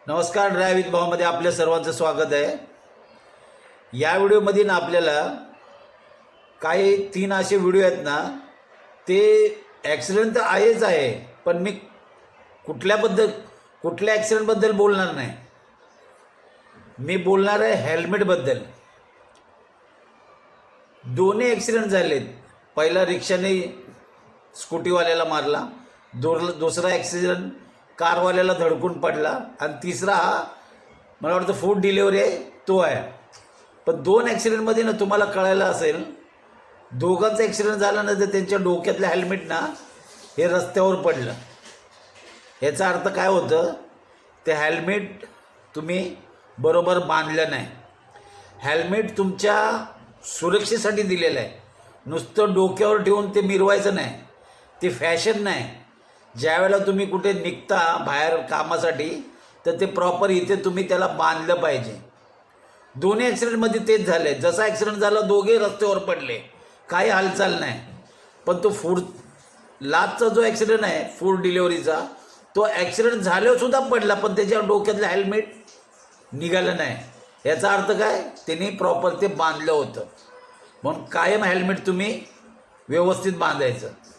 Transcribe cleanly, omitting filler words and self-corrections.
नमस्कार. Drive with भाऊमध्ये आपल्या सर्वांचं स्वागत आहे. या व्हिडिओमध्ये ना आपल्याला काही 3 असे व्हिडिओ आहेत ना, ते ॲक्सिडेंट तर आहेच आहे, पण मी कुठल्या ॲक्सिडेंटबद्दल बोलणार नाही. मी बोलणार आहे हेल्मेटबद्दल. दोन्ही ॲक्सिडेंट झालेत. पहिला रिक्षाने स्कूटीवाल्याला मारला, दुसरा ॲक्सिडेंट कारवाल्याला धडकून पडला, आणि तिसरा हा मला वाटतं फूड डिलिव्हरी आहे तो आहे. पण 2 ॲक्सिडेंटमध्ये ना तुम्हाला कळायला असेल, दोघांचा ॲक्सिडेंट झाला ना तर त्यांच्या डोक्यातलं हेल्मेट ना हे रस्त्यावर पडलं. याचा अर्थ काय होतं, ते हेल्मेट तुम्ही बरोबर बांधलं नाही. हेल्मेट तुमच्या सुरक्षेसाठी दिलेलं आहे, नुसतं डोक्यावर ठेवून ते मिरवायचं नाही. ते फॅशन नाही. ज्यावेळेला तुम्ही कुठे निघता बाहेर कामासाठी, तर ते प्रॉपर इथे तुम्ही त्याला बांधलं पाहिजे. दोन्ही ॲक्सिडेंटमध्ये तेच झालं आहे. जसा ॲक्सिडेंट झाला दोघे रस्त्यावर पडले, काही हालचाल नाही. पण तो लास्टचा जो ॲक्सिडेंट आहे फूड डिलिव्हरीचा, तो ॲक्सिडेंट झाल्यावरसुद्धा पडला, पण त्याच्या डोक्यातलं हेल्मेट निघालं नाही. याचा अर्थ काय, त्यांनी प्रॉपर ते बांधलं होतं. म्हणून कायम हेल्मेट तुम्ही व्यवस्थित बांधायचं.